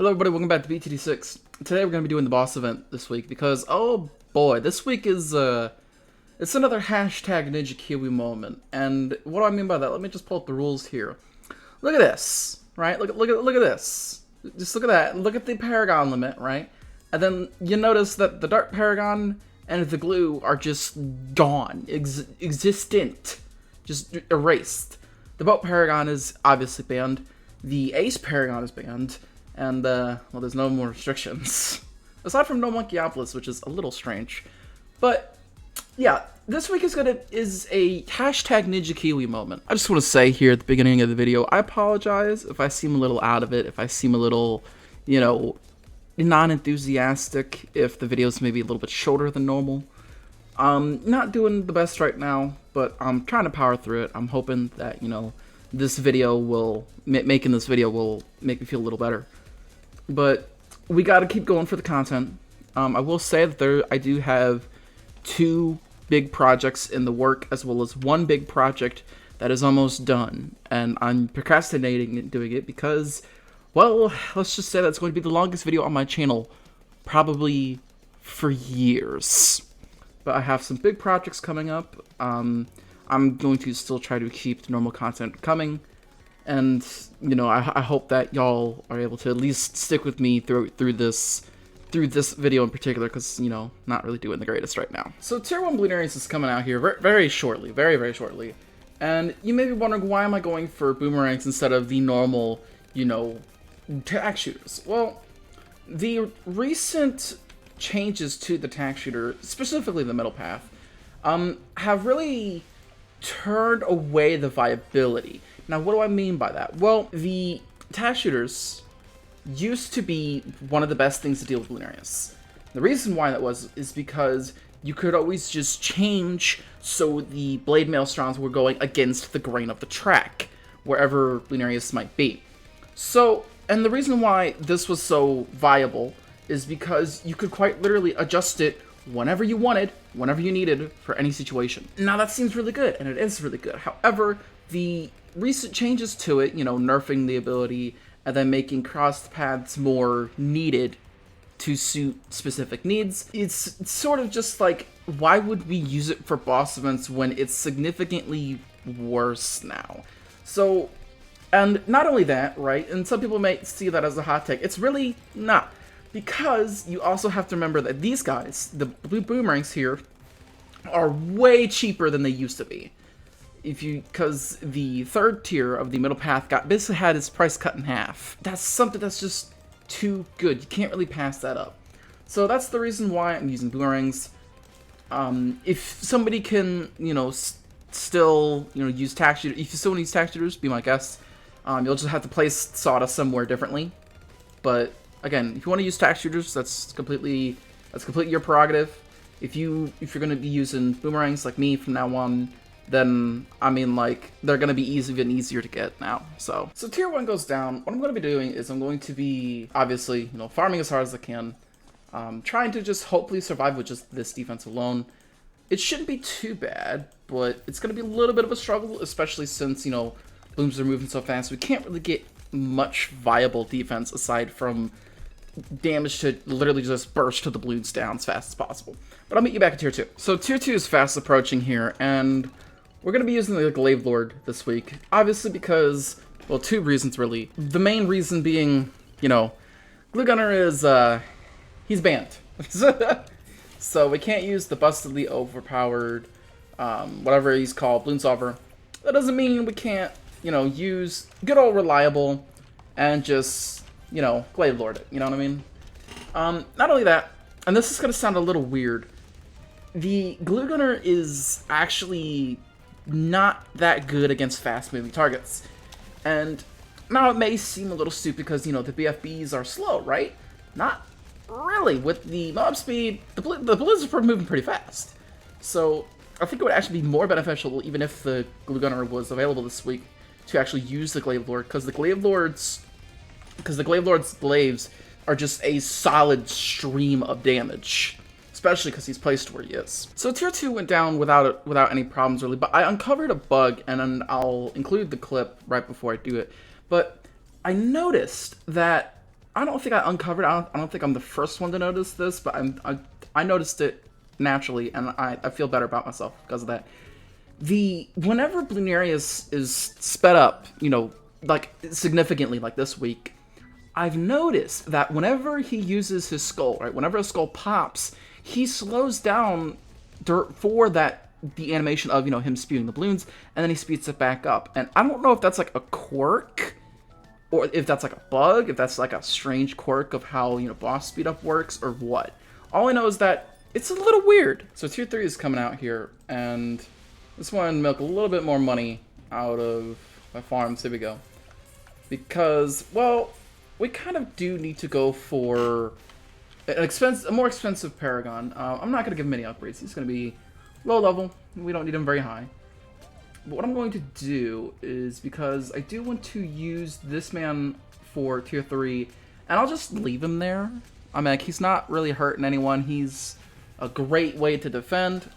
Hello everybody, welcome back to BTD6. Today we're going to be doing the boss event this week because, oh boy, this week is, it's another hashtag Ninja Kiwi moment. And what do I mean by that? Let me just pull up the rules here. Look at this, right? Look at this. Just look at that. Look at the Paragon limit, right? And then you notice that the Dark Paragon and the glue are just gone, existent, just erased. The Boat Paragon is obviously banned. The Ace Paragon is banned. And, well, there's no more restrictions. Aside from no Monkeyopolis, which is a little strange. But, yeah, this week is a hashtag Ninja Kiwi moment. I just want to say here at the beginning of the video, I apologize if I seem a little out of it, if I seem a little, you know, non-enthusiastic, if the videos may be a little bit shorter than normal. I'm not doing the best right now, but I'm trying to power through it. I'm hoping that, you know, this video will, making this video will make me feel a little better. But we gotta keep going for the content. I will say that I do have 2 big projects in the work, as well as 1 big project that is almost done. And I'm procrastinating in doing it because, well, let's just say that's going to be the longest video on my channel, probably for years. But I have some big projects coming up. I'm going to still try to keep the normal content coming. And, you know, I hope that y'all are able to at least stick with me through this video in particular, because, you know, not really doing the greatest right now. So Tier 1 BLOONARIUS is coming out here very shortly, very shortly. And you may be wondering, why am I going for Boomerangs instead of the normal, you know, tack shooters? Well, the recent changes to the tack shooter, specifically the middle path, have really turned away the viability. Now, what do I mean by that? Well, the tack shooters used to be one of the best things to deal with BLOONARIUS. The reason why that is because you could always just change so the blade maelstroms were going against the grain of the track, wherever BLOONARIUS might be. So, and the reason why this was so viable is because you could quite literally adjust it whenever you wanted, whenever you needed, for any situation. Now, that seems really good, and it is really good. However, the recent changes to it, you know, nerfing the ability and then making crossed paths more needed to suit specific needs, it's sort of just like, why would we use it for boss events when it's significantly worse now? So, and not only that, right, and some people may see that as a hot take, it's really not. Because you also have to remember that these guys, the blue Boomerangs here, are way cheaper than they used to be. Because the 3rd tier of the middle path basically had its price cut in half. That's something that's just too good. You can't really pass that up. So that's the reason why I'm using Boomerangs. If somebody can, you know, still, you know, use tack shooters, if you still want to use tack shooters, be my guest. You'll just have to place Sawdust somewhere differently. But again, if you want to use tack shooters, that's completely your prerogative. If you're gonna be using Boomerangs like me from now on, then, I mean, like, they're gonna be even easier to get now. So Tier 1 goes down. What I'm gonna be doing is I'm going to be, obviously, you know, farming as hard as I can. Trying to just hopefully survive with just this defense alone. It shouldn't be too bad, but it's gonna be a little bit of a struggle, especially since, you know, blooms are moving so fast. We can't really get much viable defense aside from damage to literally just burst the balloons down as fast as possible. But I'll meet you back at Tier 2. So Tier 2 is fast approaching here, and we're going to be using the Glaive Lord this week. Obviously because, well, 2 reasons really. The main reason being, you know, Glue Gunner is, he's banned. So we can't use the bustedly overpowered, whatever he's called, Balloon Solver. That doesn't mean we can't, you know, use good old reliable and just, you know, Glaive Lord it, you know what I mean? Not only that, and this is going to sound a little weird, the Glue Gunner is actually not that good against fast-moving targets. And now it may seem a little stupid because, you know, the BFBs are slow, right? Not really. With the mob speed, the balloons are moving pretty fast. So I think it would actually be more beneficial, even if the Glue Gunner was available this week, to actually use the Glaive Lord, because the Glaive Lord's glaives are just a solid stream of damage, especially because he's placed where he is. So Tier 2 went down without any problems really, but I uncovered a bug, and then I'll include the clip right before I do it. But I noticed that I don't think I uncovered. I don't think I'm the first one to notice this, but I noticed it naturally, and I feel better about myself because of that. Whenever Bloonarius is sped up, you know, like significantly, like this week, I've noticed that whenever he uses his skull, right, whenever a skull pops, he slows down for the animation of, you know, him spewing the balloons, and then he speeds it back up. And I don't know if that's like a quirk, or if that's like a bug, if that's like a strange quirk of how, you know, boss speed up works, or what. All I know is that it's a little weird. So tier 3 is coming out here, and this one milk a little bit more money out of my farms. Here we go. Because, well, we kind of do need to go for a more expensive Paragon. I'm not going to give him any upgrades. He's going to be low level. We don't need him very high. But what I'm going to do is, because I do want to use this man for tier 3, and I'll just leave him there. I mean, like, he's not really hurting anyone. He's a great way to defend.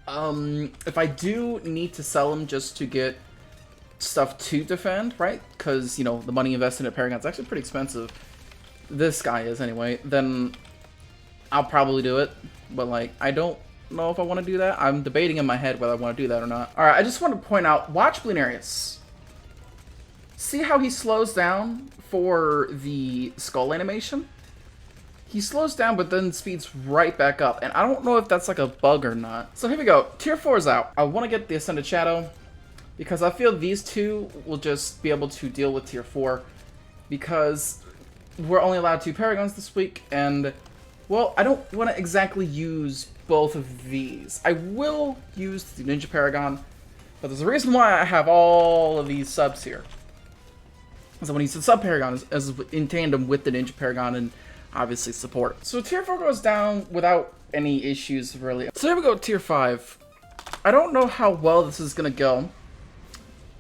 If I do need to sell him just to get stuff to defend, right? Because, you know, the money invested in Paragon is actually pretty expensive. This guy is, anyway. Then I'll probably do it. But, like, I don't know if I want to do that. I'm debating in my head whether I want to do that or not. Alright, I just want to point out, watch Bloonarius. See how he slows down for the skull animation? He slows down, but then speeds right back up. And I don't know if that's like a bug or not. So here we go. Tier 4 is out. I want to get the Ascended Shadow, because I feel these two will just be able to deal with tier 4. Because we're only allowed 2 Paragons this week. And, well, I don't want to exactly use both of these. I will use the Ninja Paragon, but there's a reason why I have all of these subs here. So when you use the Sub Paragon as in tandem with the Ninja Paragon and obviously support. So tier 4 goes down without any issues, really. So here we go, tier 5. I don't know how well this is gonna go,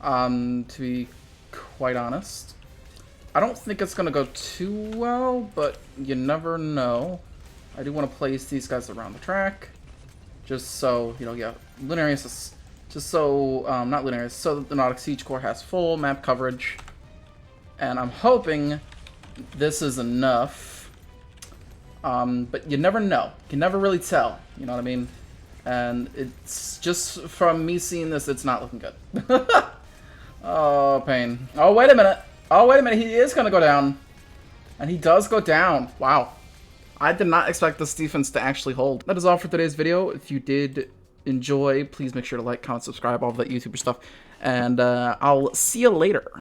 to be quite honest. I don't think it's gonna go too well, but you never know. I do want to place these guys around the track, just so, you know, yeah, Bloonarius is, just so, not Bloonarius, so the Nautic Siege Corps has full map coverage. And I'm hoping this is enough. But you never know. You can never really tell. You know what I mean? And it's just from me seeing this, it's not looking good. Oh, pain. Oh, wait a minute. Oh, wait a minute. He is going to go down. And he does go down. Wow. I did not expect this defense to actually hold. That is all for today's video. If you did enjoy, please make sure to like, comment, subscribe, all of that YouTuber stuff. And I'll see you later.